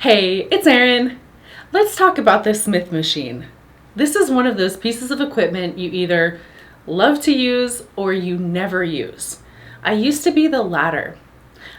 Hey, it's Erin. Let's talk about this Smith machine. This is one of those pieces of equipment you either love to use or you never use. I used to be the latter.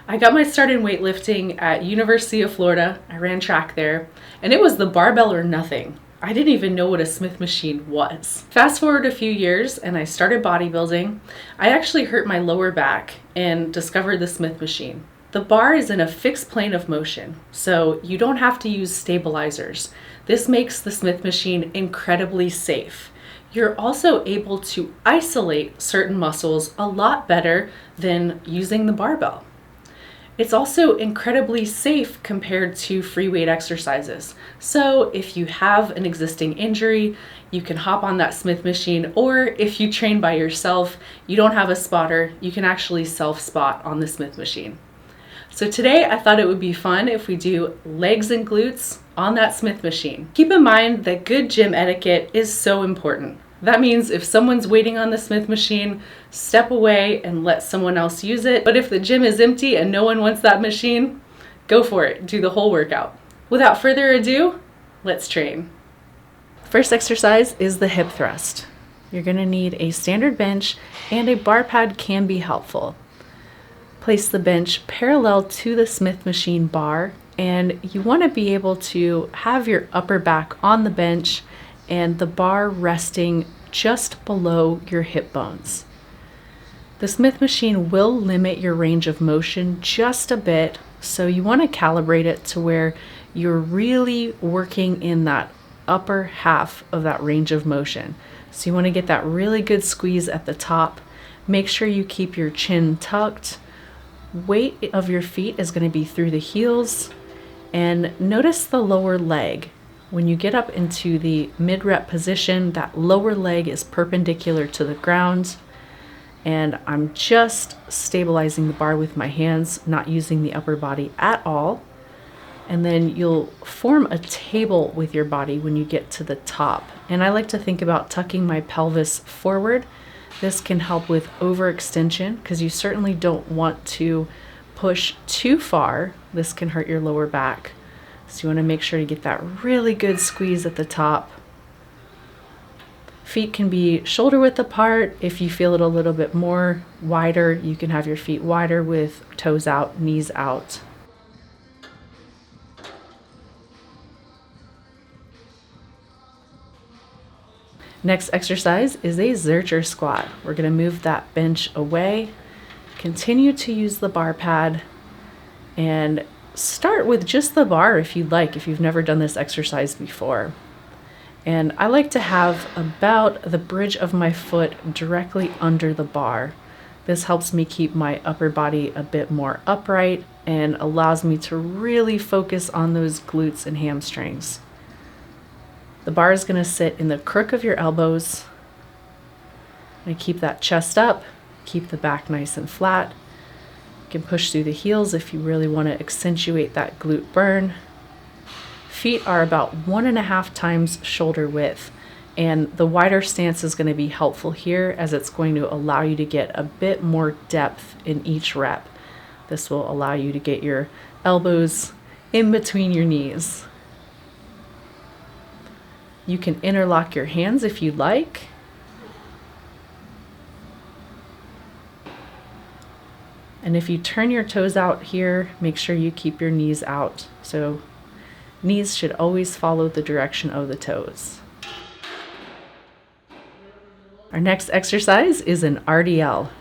I got my start in weightlifting at University of Florida. I ran track there, and it was the barbell or nothing. I didn't even know what a Smith machine was. Fast forward a few years and I started bodybuilding. I actually hurt my lower back and discovered the Smith machine. The bar is in a fixed plane of motion, so you don't have to use stabilizers. This makes the Smith machine incredibly safe. You're also able to isolate certain muscles a lot better than using the barbell. It's also incredibly safe compared to free weight exercises. So if you have an existing injury, you can hop on that Smith machine, or if you train by yourself, you don't have a spotter, you can actually self-spot on the Smith machine. So today I thought it would be fun if we do legs and glutes on that Smith machine. Keep in mind that good gym etiquette is so important. That means if someone's waiting on the Smith machine, step away and let someone else use it. But if the gym is empty and no one wants that machine, go for it, do the whole workout. Without further ado, let's train. First exercise is the hip thrust. You're gonna need a standard bench, and a bar pad can be helpful. Place the bench parallel to the Smith machine bar, and you want to be able to have your upper back on the bench and the bar resting just below your hip bones. The Smith machine will limit your range of motion just a bit, so you want to calibrate it to where you're really working in that upper half of that range of motion. So you want to get that really good squeeze at the top. Make sure you keep your chin tucked. Weight of your feet is going to be through the heels, and notice the lower leg. When you get up into the mid-rep position, that lower leg is perpendicular to the ground, and I'm just stabilizing the bar with my hands, not using the upper body at all. And then you'll form a table with your body when you get to the top. And I like to think about tucking my pelvis forward. This can help with overextension because you certainly don't want to push too far. This can hurt your lower back. So you want to make sure to get that really good squeeze at the top. Feet can be shoulder width apart. If you feel it a little bit more wider, you can have your feet wider with toes out, knees out. Next exercise is a Zercher squat. We're going to move that bench away, continue to use the bar pad, and start with just the bar if you'd like, if you've never done this exercise before. And I like to have about the bridge of my foot directly under the bar. This helps me keep my upper body a bit more upright and allows me to really focus on those glutes and hamstrings. The bar is going to sit in the crook of your elbows. And keep that chest up, keep the back nice and flat. You can push through the heels if you really want to accentuate that glute burn. Feet are about 1.5 times shoulder width, and the wider stance is going to be helpful here as it's going to allow you to get a bit more depth in each rep. This will allow you to get your elbows in between your knees. You can interlock your hands if you'd like. And if you turn your toes out here, make sure you keep your knees out. So knees should always follow the direction of the toes. Our next exercise is an RDL.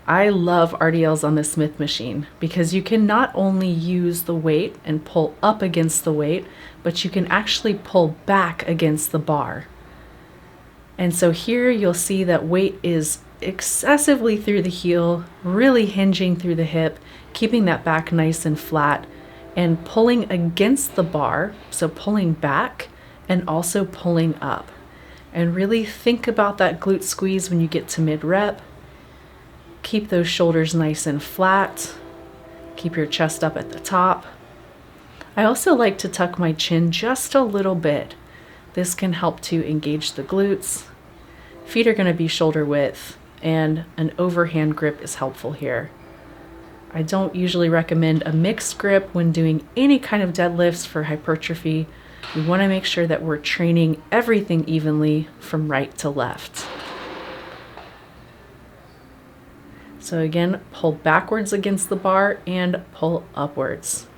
I love RDLs on the Smith machine because you can not only use the weight and pull up against the weight, but you can actually pull back against the bar. And so here you'll see that weight is excessively through the heel, really hinging through the hip, keeping that back nice and flat, and pulling against the bar, so pulling back and also pulling up. And really think about that glute squeeze when you get to mid-rep. Keep those shoulders nice and flat. Keep your chest up at the top. I also like to tuck my chin just a little bit. This can help to engage the glutes. Feet are going to be shoulder width, and an overhand grip is helpful here. I don't usually recommend a mixed grip when doing any kind of deadlifts for hypertrophy. We want to make sure that we're training everything evenly from right to left. So again, pull backwards against the bar and pull upwards.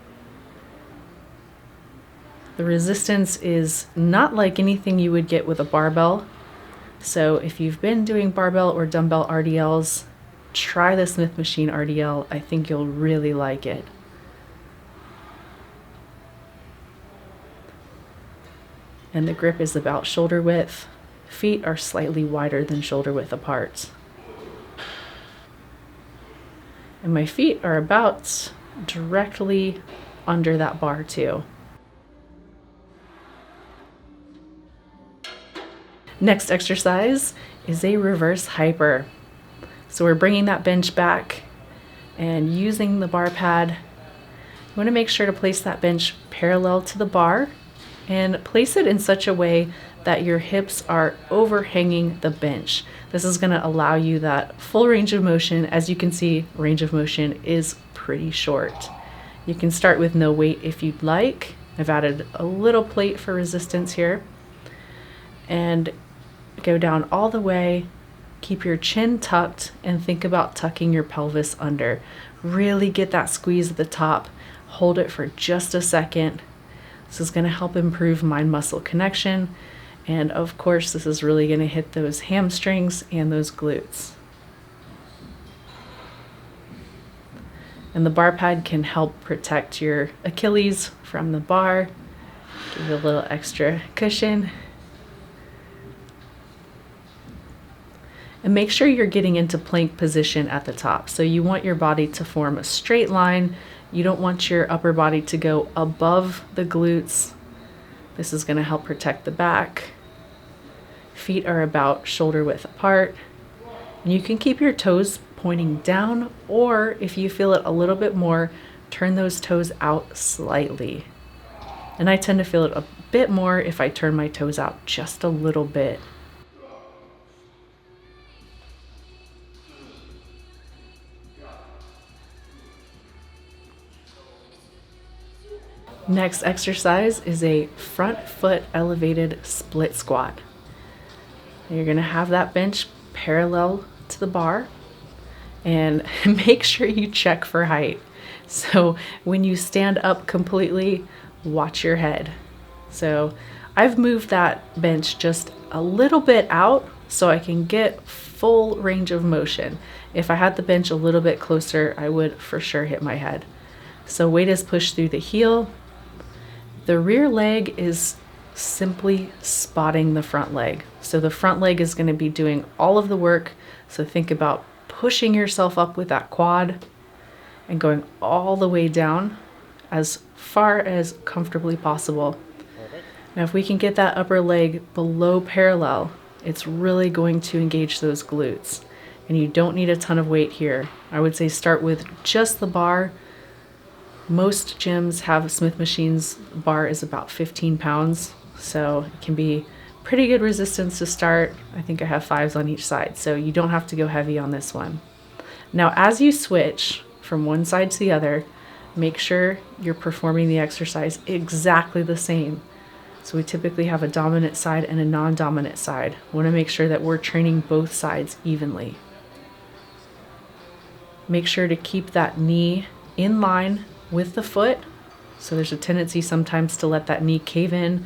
The resistance is not like anything you would get with a barbell. So if you've been doing barbell or dumbbell RDLs, try the Smith Machine RDL. I think you'll really like it. And the grip is about shoulder width. Feet are slightly wider than shoulder width apart. And my feet are about directly under that bar too. Next exercise is a reverse hyper. So we're bringing that bench back and using the bar pad. You want to make sure to place that bench parallel to the bar and place it in such a way that your hips are overhanging the bench. This is going to allow you that full range of motion. As you can see, range of motion is pretty short. You can start with no weight if you'd like. I've added a little plate for resistance here. And go down all the way. Keep your chin tucked and think about tucking your pelvis under. Really get that squeeze at the top. Hold it for just a second. This is going to help improve mind-muscle connection. And of course, this is really going to hit those hamstrings and those glutes. And the bar pad can help protect your Achilles from the bar. Give you a little extra cushion. And make sure you're getting into plank position at the top. So you want your body to form a straight line. You don't want your upper body to go above the glutes. This is going to help protect the back. Feet are about shoulder width apart. And you can keep your toes pointing down, or if you feel it a little bit more, turn those toes out slightly. And I tend to feel it a bit more if I turn my toes out just a little bit. Next exercise is a front foot elevated split squat. You're going to have that bench parallel to the bar and make sure you check for height. So when you stand up completely, watch your head. So I've moved that bench just a little bit out so I can get full range of motion. If I had the bench a little bit closer, I would for sure hit my head. So weight is pushed through the heel. The rear leg is simply spotting the front leg. So the front leg is going to be doing all of the work. So think about pushing yourself up with that quad and going all the way down as far as comfortably possible. Now, if we can get that upper leg below parallel, it's really going to engage those glutes. And you don't need a ton of weight here. I would say start with just the bar. Most gyms have Smith machines. Bar is about 15 pounds, so it can be pretty good resistance to start. I think I have 5s on each side, so you don't have to go heavy on this one. Now, as you switch from one side to the other, make sure you're performing the exercise exactly the same. So we typically have a dominant side and a non-dominant side. We want to make sure that we're training both sides evenly. Make sure to keep that knee in line with the foot. So there's a tendency sometimes to let that knee cave in.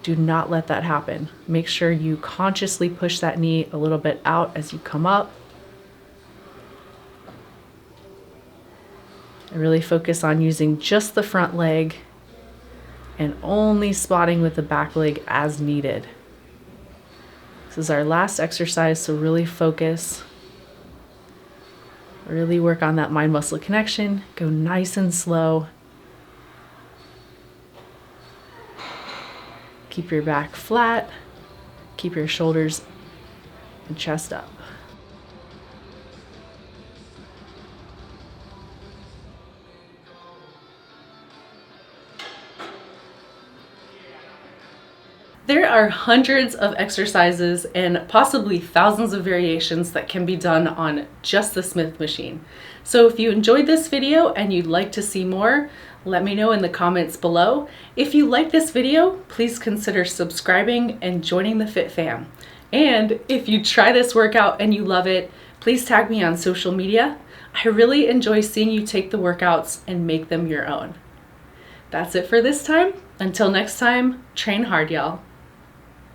Do not let that happen. Make sure you consciously push that knee a little bit out as you come up. And really focus on using just the front leg and only spotting with the back leg as needed. This is our last exercise, so really focus. Really work on that mind-muscle connection. Go nice and slow. Keep your back flat. Keep your shoulders and chest up. There are hundreds of exercises and possibly thousands of variations that can be done on just the Smith machine. So if you enjoyed this video and you'd like to see more, let me know in the comments below. If you like this video, please consider subscribing and joining the Fit Fam. And if you try this workout and you love it, please tag me on social media. I really enjoy seeing you take the workouts and make them your own. That's it for this time. Until next time, train hard, y'all.